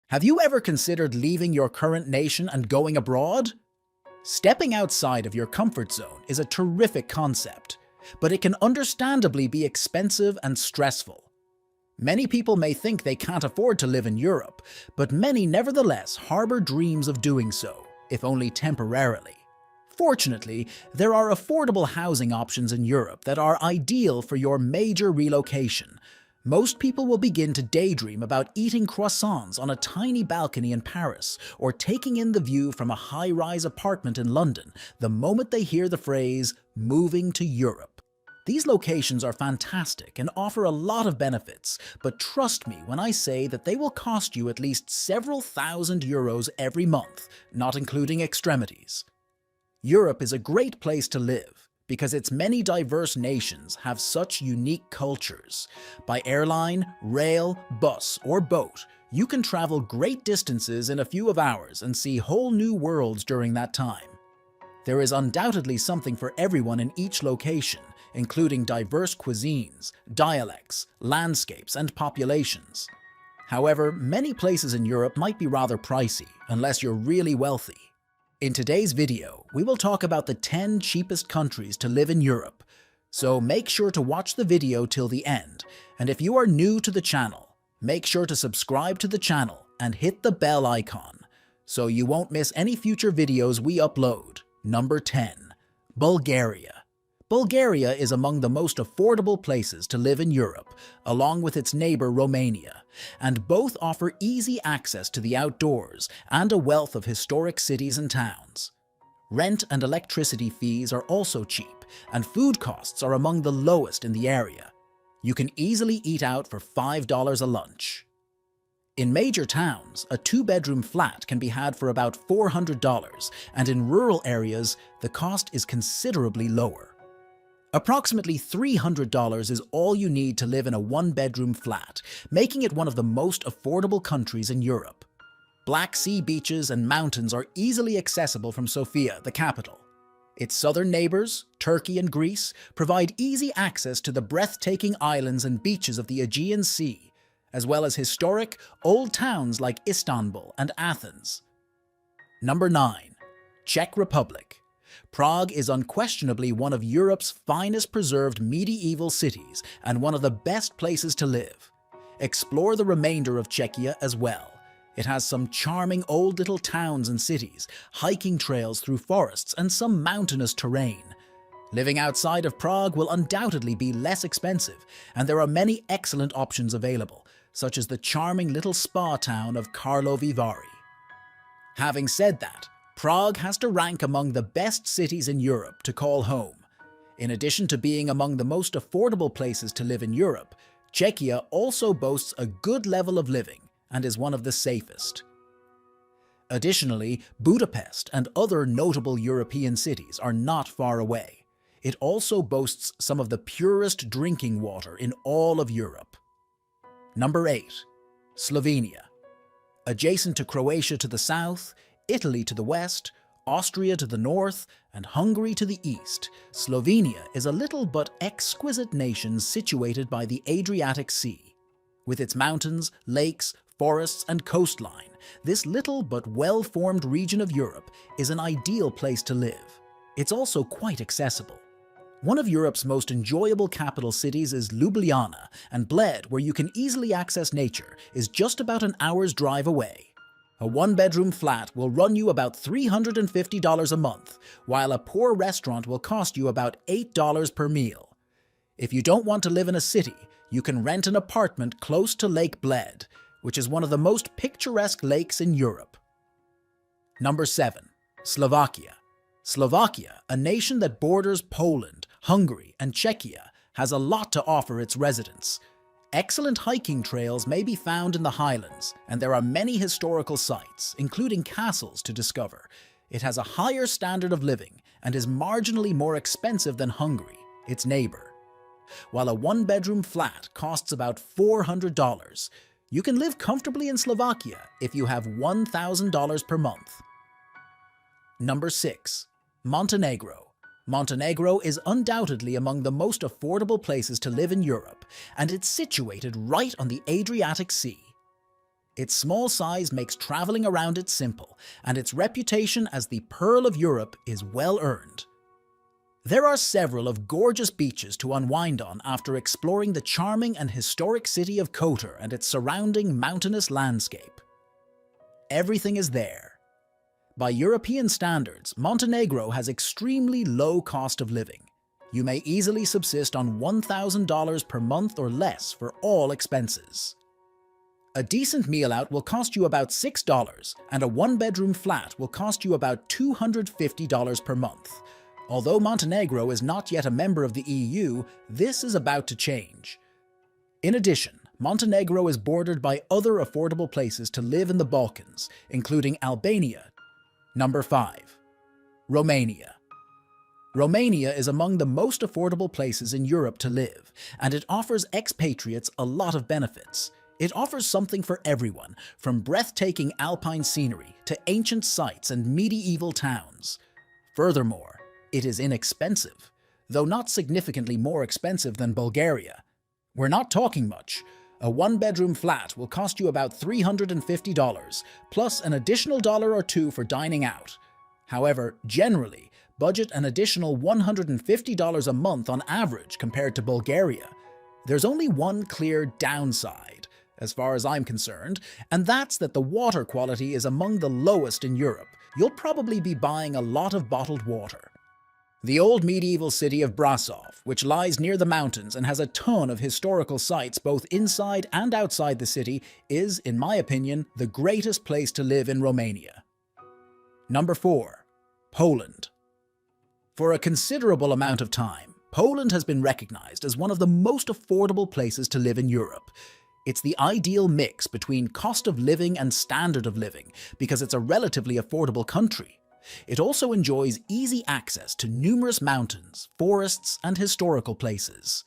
Have you ever considered leaving your current nation and going abroad? Stepping outside of your comfort zone is a terrific concept, but it can understandably be expensive and stressful. Many people may think they can't afford to live in Europe, but many nevertheless harbor dreams of doing so, if only temporarily. Fortunately, there are affordable housing options in Europe that are ideal for your major relocation. Most people will begin to daydream about eating croissants on a tiny balcony in Paris or taking in the view from a high-rise apartment in London the moment they hear the phrase, "moving to Europe." These locations are fantastic and offer a lot of benefits, but trust me when I say that they will cost you at least several €1,000 every month, not including extremities. Europe is a great place to live because its many diverse nations have such unique cultures. By airline, rail, bus, or boat, you can travel great distances in a few hours and see whole new worlds during that time. There is undoubtedly something for everyone in each location, including diverse cuisines, dialects, landscapes, and populations. However, many places in Europe might be rather pricey unless you're really wealthy. In today's video, we will talk about the 10 cheapest countries to live in Europe, so make sure to watch the video till the end, and if you are new to the channel, make sure to subscribe to the channel and hit the bell icon, so you won't miss any future videos we upload. Number 10. Bulgaria. Bulgaria is among the most affordable places to live in Europe, along with its neighbor Romania, and both offer easy access to the outdoors and a wealth of historic cities and towns. Rent and electricity fees are also cheap, and food costs are among the lowest in the area. You can easily eat out for $5 a lunch. In major towns, a two-bedroom flat can be had for about $400, and in rural areas, the cost is considerably lower. Approximately $300 is all you need to live in a one-bedroom flat, making it one of the most affordable countries in Europe. Black Sea beaches and mountains are easily accessible from Sofia, the capital. Its southern neighbors, Turkey and Greece, provide easy access to the breathtaking islands and beaches of the Aegean Sea, as well as historic, old towns like Istanbul and Athens. Number 9. Czech Republic. Prague is unquestionably one of Europe's finest preserved medieval cities and one of the best places to live. Explore the remainder of Czechia as well. It has some charming old little towns and cities, hiking trails through forests, and some mountainous terrain. Living outside of Prague will undoubtedly be less expensive, and there are many excellent options available, such as the charming little spa town of Karlovy Vary. Having said that, Prague has to rank among the best cities in Europe to call home. In addition to being among the most affordable places to live in Europe, Czechia also boasts a good level of living and is one of the safest. Additionally, Budapest and other notable European cities are not far away. It also boasts some of the purest drinking water in all of Europe. Number 8. Slovenia. Adjacent to Croatia to the south, Italy to the west, Austria to the north, and Hungary to the east, Slovenia is a little but exquisite nation situated by the Adriatic Sea. With its mountains, lakes, forests, and coastline, this little but well-formed region of Europe is an ideal place to live. It's also quite accessible. One of Europe's most enjoyable capital cities is Ljubljana, and Bled, where you can easily access nature, is just about an hour's drive away. A one-bedroom flat will run you about $350 a month, while a poor restaurant will cost you about $8 per meal. If you don't want to live in a city, you can rent an apartment close to Lake Bled, which is one of the most picturesque lakes in Europe. Number 7. Slovakia. Slovakia, a nation that borders Poland, Hungary, and Czechia, has a lot to offer its residents. Excellent hiking trails may be found in the highlands, and there are many historical sites, including castles, to discover. It has a higher standard of living and is marginally more expensive than Hungary, its neighbor. While a one-bedroom flat costs about $400, you can live comfortably in Slovakia if you have $1,000 per month. Number 6. Montenegro. Montenegro is undoubtedly among the most affordable places to live in Europe, and it's situated right on the Adriatic Sea. Its small size makes traveling around it simple, and its reputation as the Pearl of Europe is well earned. There are several of gorgeous beaches to unwind on after exploring the charming and historic city of Kotor and its surrounding mountainous landscape. Everything is there. By European standards, Montenegro has extremely low cost of living. You may easily subsist on $1,000 per month or less for all expenses. A decent meal out will cost you about $6, and a one-bedroom flat will cost you about $250 per month. Although Montenegro is not yet a member of the EU, this is about to change. In addition, Montenegro is bordered by other affordable places to live in the Balkans, including Albania. Number 5. Romania. Romania is among the most affordable places in Europe to live, and it offers expatriates a lot of benefits. It offers something for everyone, from breathtaking alpine scenery to ancient sites and medieval towns. Furthermore, it is inexpensive, though not significantly more expensive than Bulgaria. We're not talking much. A one-bedroom flat will cost you about $350, plus an additional $1 or $2 for dining out. However, generally, budget an additional $150 a month on average compared to Bulgaria. There's only one clear downside, as far as I'm concerned, and that's that the water quality is among the lowest in Europe. You'll probably be buying a lot of bottled water. The old medieval city of Brasov, which lies near the mountains and has a ton of historical sites both inside and outside the city, is, in my opinion, the greatest place to live in Romania. Number 4. Poland. For a considerable amount of time, Poland has been recognized as one of the most affordable places to live in Europe. It's the ideal mix between cost of living and standard of living because it's a relatively affordable country. It also enjoys easy access to numerous mountains, forests, and historical places.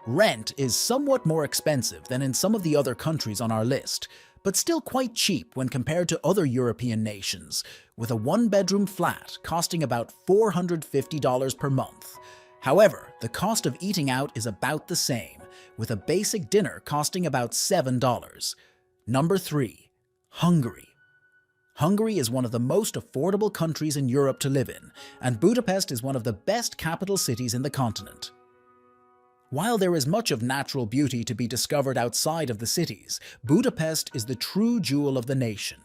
Rent is somewhat more expensive than in some of the other countries on our list, but still quite cheap when compared to other European nations, with a one-bedroom flat costing about $450 per month. However, the cost of eating out is about the same, with a basic dinner costing about $7. Number 3. Hungary. Hungary is one of the most affordable countries in Europe to live in, and Budapest is one of the best capital cities in the continent. While there is much of natural beauty to be discovered outside of the cities, Budapest is the true jewel of the nation.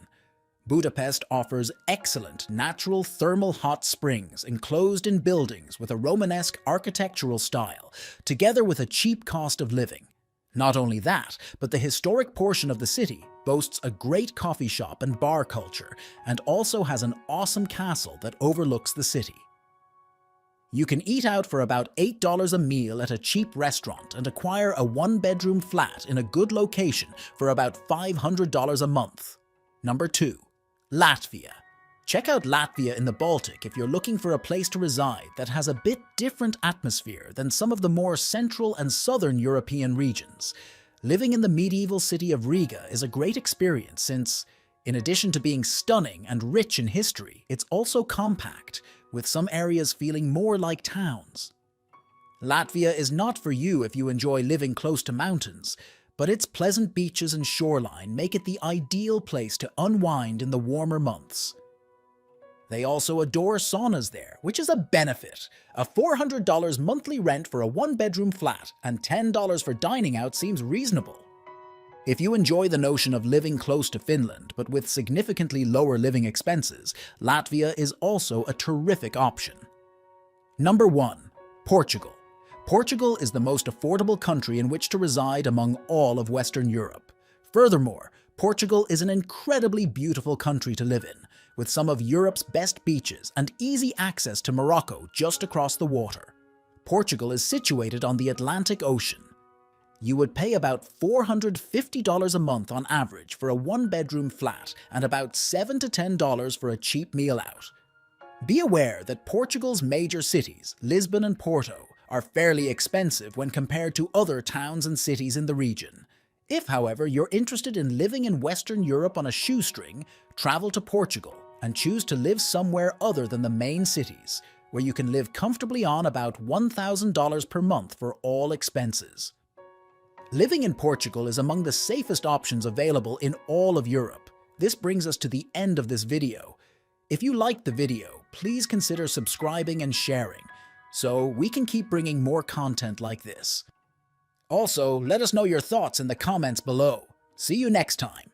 Budapest offers excellent natural thermal hot springs enclosed in buildings with a Romanesque architectural style, together with a cheap cost of living. Not only that, but the historic portion of the city boasts a great coffee shop and bar culture, and also has an awesome castle that overlooks the city. You can eat out for about $8 a meal at a cheap restaurant and acquire a one-bedroom flat in a good location for about $500 a month. Number 2. Latvia. Check out Latvia in the Baltic if you're looking for a place to reside that has a bit different atmosphere than some of the more central and southern European regions. Living in the medieval city of Riga is a great experience since, in addition to being stunning and rich in history, it's also compact, with some areas feeling more like towns. Latvia is not for you if you enjoy living close to mountains, but its pleasant beaches and shoreline make it the ideal place to unwind in the warmer months. They also adore saunas there, which is a benefit. A $400 monthly rent for a one-bedroom flat and $10 for dining out seems reasonable. If you enjoy the notion of living close to Finland, but with significantly lower living expenses, Latvia is also a terrific option. Number 1. Portugal. Portugal is the most affordable country in which to reside among all of Western Europe. Furthermore, Portugal is an incredibly beautiful country to live in, with some of Europe's best beaches and easy access to Morocco just across the water. Portugal is situated on the Atlantic Ocean. You would pay about $450 a month on average for a one-bedroom flat and about $7 to $10 for a cheap meal out. Be aware that Portugal's major cities, Lisbon and Porto, are fairly expensive when compared to other towns and cities in the region. If, however, you're interested in living in Western Europe on a shoestring, travel to Portugal and choose to live somewhere other than the main cities, where you can live comfortably on about $1,000 per month for all expenses. Living in Portugal is among the safest options available in all of Europe. This brings us to the end of this video. If you liked the video, please consider subscribing and sharing, so we can keep bringing more content like this. Also, let us know your thoughts in the comments below. See you next time.